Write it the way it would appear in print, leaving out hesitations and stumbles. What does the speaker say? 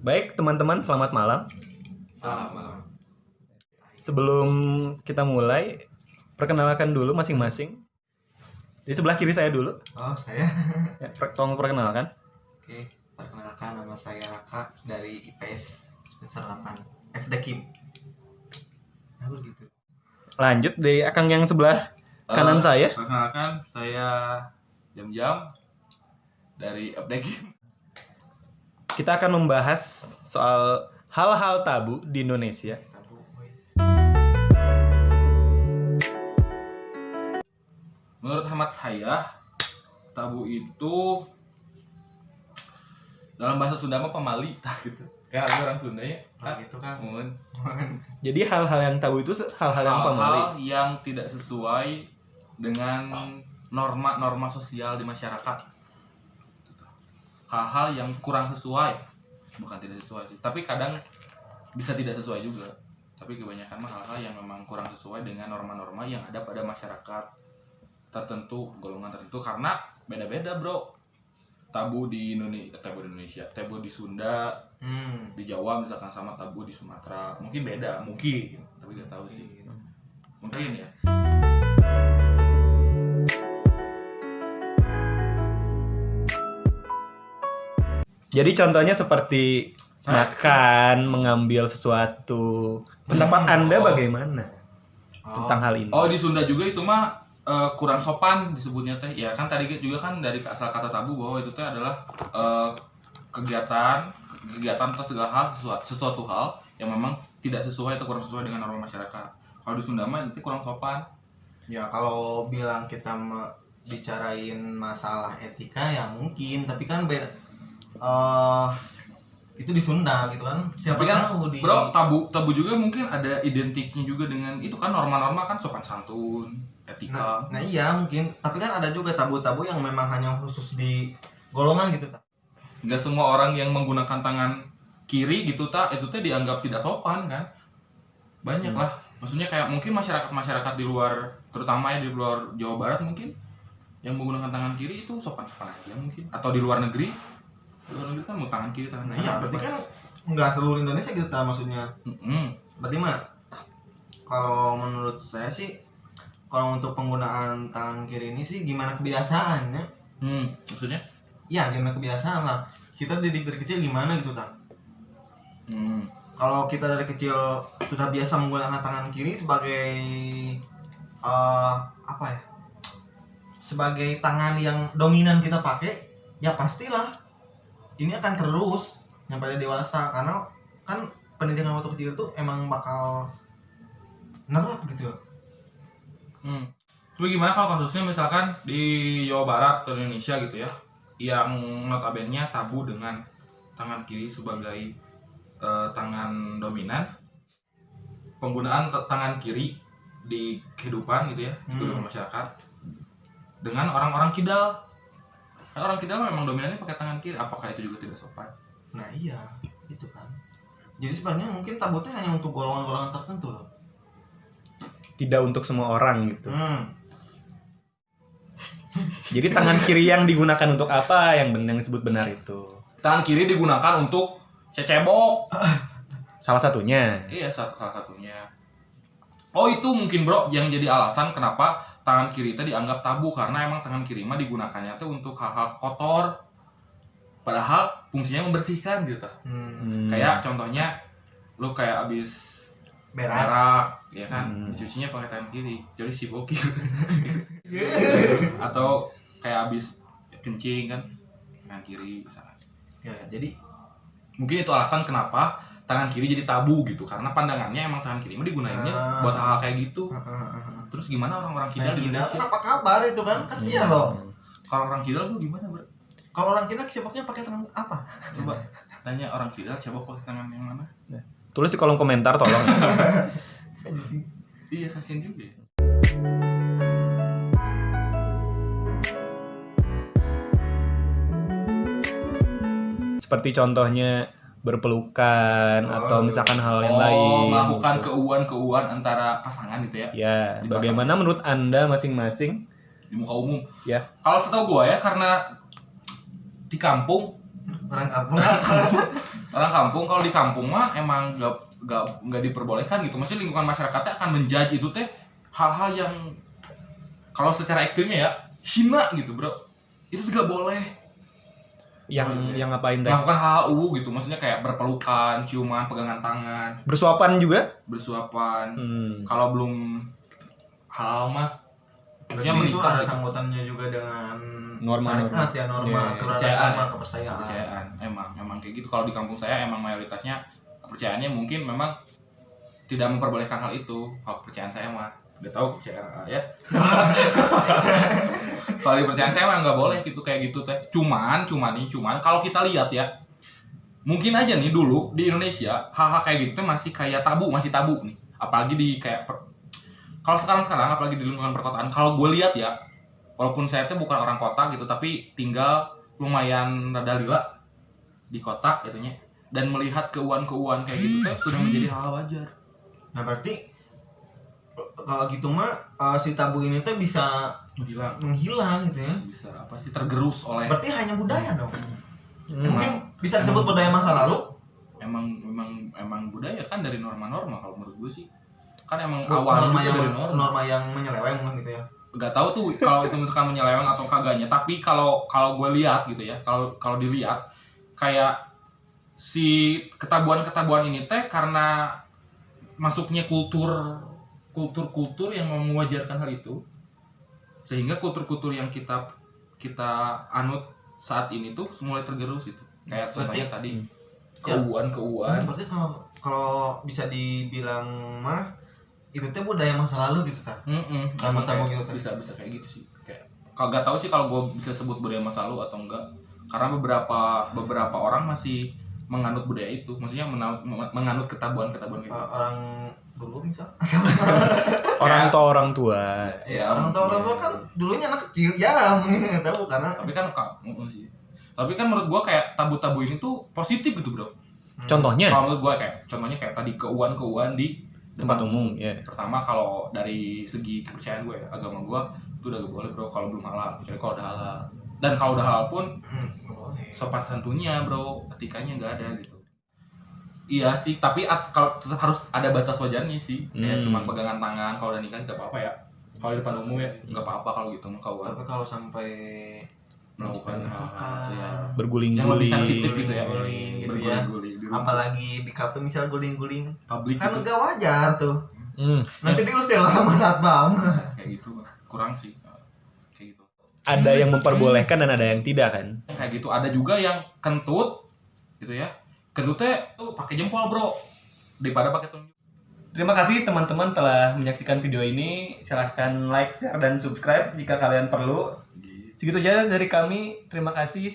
Baik teman-teman, selamat malam. Selamat malam. Sebelum kita mulai, perkenalkan dulu masing-masing. Di sebelah kiri saya dulu. Oh, saya. Ya, tolong perkenalkan. Oke, perkenalkan nama saya Raka dari IPS semester 8 FDKIM. Nah, gitu. Lanjut dari Akang yang sebelah kanan saya. Perkenalkan, saya Jam-Jam dari FDKIM. Kita akan membahas soal hal-hal tabu di Indonesia. Menurut hemat saya, tabu itu dalam bahasa Sunda mah pamali gitu. Kayak ada orang Sunda ya. Gitu kan. Jadi hal-hal yang tabu itu hal-hal yang pamali. Hal-hal yang tidak sesuai dengan norma-norma sosial di masyarakat. Hal-hal yang kurang sesuai. Bukan tidak sesuai sih, tapi kadang bisa tidak sesuai juga. Tapi kebanyakan mah hal-hal yang memang kurang sesuai dengan norma-norma yang ada pada masyarakat tertentu, golongan tertentu, karena beda-beda bro. Tabu di Indonesia, tabu di Sunda, di Jawa misalkan sama tabu di Sumatera, mungkin beda, mungkin, tapi nggak tahu sih, mungkin ya. Jadi contohnya seperti makan, mengambil sesuatu. Pendapat Anda bagaimana tentang hal ini? Oh, di Sunda juga itu mah kurang sopan disebutnya teh. Ya kan tadi juga kan dari asal kata tabu bahwa itu teh adalah kegiatan atau segala hal, sesuatu hal yang memang tidak sesuai atau kurang sesuai dengan norma masyarakat. Kalau di Sunda mah itu kurang sopan. Ya kalau bilang kita bicarain masalah etika ya mungkin, tapi kan beda. Itu di Sunda gitu kan. Siapa Tapi kan, tahu di bro, tabu juga mungkin ada identiknya juga dengan itu kan, norma-norma kan sopan santun, etika. Nah iya mungkin, tapi kan ada juga tabu-tabu yang memang hanya khusus di golongan gitu tak. Nggak semua orang yang menggunakan tangan kiri gitu tak, itu teh dianggap tidak sopan kan. Banyak lah. Maksudnya kayak mungkin masyarakat di luar, terutama ya di luar Jawa Barat mungkin, yang menggunakan tangan kiri itu sopan-sopan aja mungkin. Atau di luar negeri. Di luar negeri kan mau tangan kiri, tangan kanan. Iya, berarti kan nggak seluruh Indonesia gitu tak maksudnya. Berarti mah kalau menurut saya sih, kalau untuk penggunaan tangan kiri ini sih gimana kebiasaannya? Maksudnya? Ya gimana kebiasaan lah. Kita didik dari kecil gimana gitu tak? Kalau kita dari kecil sudah biasa menggunakan tangan kiri sebagai apa ya? Sebagai tangan yang dominan kita pakai, ya pastilah ini akan terus sampai dewasa, karena kan pendidikan waktu kecil tuh emang bakal nerap gitu. Tapi gimana kalau kasusnya misalkan di Jawa Barat atau Indonesia gitu ya, yang notabene tabu dengan tangan kiri sebagai tangan dominan, penggunaan tangan kiri di kehidupan gitu ya, kehidupan masyarakat dengan orang-orang kidal. Kan orang kidal memang dominannya pakai tangan kiri, apakah itu juga tidak sopan? Nah iya, itu kan. Jadi sebenarnya mungkin tabutnya hanya untuk golongan-golongan tertentu loh. Tidak untuk semua orang gitu. Jadi tangan kiri yang digunakan untuk apa yang disebut benar itu? Tangan kiri digunakan untuk cecebok. Salah satunya. Iya, salah satunya. Oh, itu mungkin bro yang jadi alasan kenapa tangan kiri itu dianggap tabu, karena emang tangan kiri mah digunakannya tuh untuk hal-hal kotor. Padahal fungsinya membersihkan gitu. Kayak contohnya lu kayak abis berak ya kan, cucinya pakai tangan kiri, jadi siboki. Atau kayak abis kencing kan, tangan kiri misalnya. Ya, jadi mungkin itu alasan kenapa tangan kiri jadi tabu gitu, karena pandangannya emang tangan kiri mah digunainnya buat hal-hal kayak gitu. Terus gimana orang-orang kidal di Indonesia? Apa kabar itu kan? Kasihan loh. Kalau orang kidal tuh gimana, bro? Kalau orang kidal ceboknya pakai tangan apa? Coba tanya orang kidal cebok pakai tangan yang mana? Tulis di kolom komentar tolong. Iya, kasihan juga ya. Seperti contohnya berpelukan atau misalkan hal yang lain. Melakukan gitu. keuuan antara pasangan gitu ya. Ya, bagaimana menurut Anda masing-masing Di muka umum. Ya. Kalau setahu gua ya, karena di kampung Orang kampung. Orang kampung, kalau di kampung mah emang nggak diperbolehkan gitu. Maksudnya lingkungan masyarakatnya akan menjudge itu teh hal-hal yang kalau secara ekstrimnya ya hina gitu bro. Itu juga boleh. Yang ngapain teh? Melakukan hal gitu, maksudnya kayak berpelukan, ciuman, pegangan tangan, Bersuapan juga? bersuapan. Hmm. Kalau belum halal mah, maksudnya Berarti itu menikah ada gitu. sangkutannya juga dengan Norma-norma. syariat ya, norma, Iya, aturan kepercayaan. agama, kepercayaan. Kepercayaan, emang kayak gitu. Kalau di kampung saya emang mayoritasnya kepercayaannya mungkin memang tidak memperbolehkan hal itu. Kalau kepercayaan saya mah udah tahu kepercayaan ya. Kalau di kepercayaan saya mah nggak boleh gitu kayak gitu teh. Cuman kalau kita lihat ya, mungkin aja nih dulu di Indonesia hal-hal kayak gitu teh masih kayak masih tabu nih. Apalagi di kayak kalau sekarang apalagi di lingkungan perkotaan. Kalau gue lihat ya, walaupun saya tuh bukan orang kota gitu, tapi tinggal lumayan rada lila di kota gitunya, dan melihat keuan-keuan kayak gitu teh sudah menjadi hal wajar. Nah berarti kalau gitu mah si tabu ini tuh bisa menghilang gitu ya. Bisa apa sih, tergerus oleh Berarti hanya budaya dong. Hmm. Mungkin bisa disebut budaya masa lalu. emang budaya kan dari norma-norma kalau menurut gue sih. Kan emang Norma awalnya yang juga dari norma. menyeleweng mungkin gitu ya. Gak tahu tuh kalau itu misalkan menyeleweng atau kagaknya, tapi kalau gue lihat gitu ya, kalau dilihat kayak si ketabuhan ini teh karena masuknya kultur yang mewajarkan hal itu, sehingga kultur yang kita anut saat ini tuh mulai tergerus gitu. Kayak contohnya tadi keuan. Berarti kalau bisa dibilang mah itu teh budaya masa lalu gitu ta. Tamu-tamu gitu kan. Bisa kayak gitu sih. Kayak kalau nggak tahu sih kalau gue bisa sebut budaya masa lalu atau enggak. Karena beberapa orang masih menganut budaya itu. Maksudnya menganut ketabuhan gitu. Orang dulu misal. Orang tua. Ya, orang tua kan dulunya anak kecil ya mungkin nggak tahu karena. Tapi kan sih. Tapi kan menurut gue kayak tabu-tabu ini tuh positif gitu bro. Contohnya Kalau menurut gue contohnya kayak tadi keuan di tempat umum, ya. Pertama kalau dari segi kepercayaan gue ya, agama gue itu udah gak boleh bro kalau belum halal, kecuali kalau udah halal. Dan kalau udah halal pun sopan santunnya bro, etikanya nggak ada gitu. Iya sih, tapi kalau tetap harus ada batas wajarnya sih. Kayak cuma pegangan tangan, kalau udah nikah nggak apa-apa ya. Kalau di depan umum ya nggak apa-apa kalau gitu mah kawan. Tapi kalau sampai Melakukan ya yang lebih berguling-guling. sensitif gitu ya. Guling gitu ya. Apalagi di kafe misal guling-guling. Publik Kan gitu. nggak wajar tuh. Hmm. Nanti diusir lah sama satpam. Kayak gitu kurang sih. Kayak gitu. Ada yang memperbolehkan dan ada yang tidak kan? Kayak gitu, ada juga yang kentut gitu ya. Kentutnya tuh pakai jempol bro daripada pakai tunjuk. Terima kasih teman-teman telah menyaksikan video ini. Silahkan like, share, dan subscribe jika kalian perlu. Segitu aja dari kami. Terima kasih.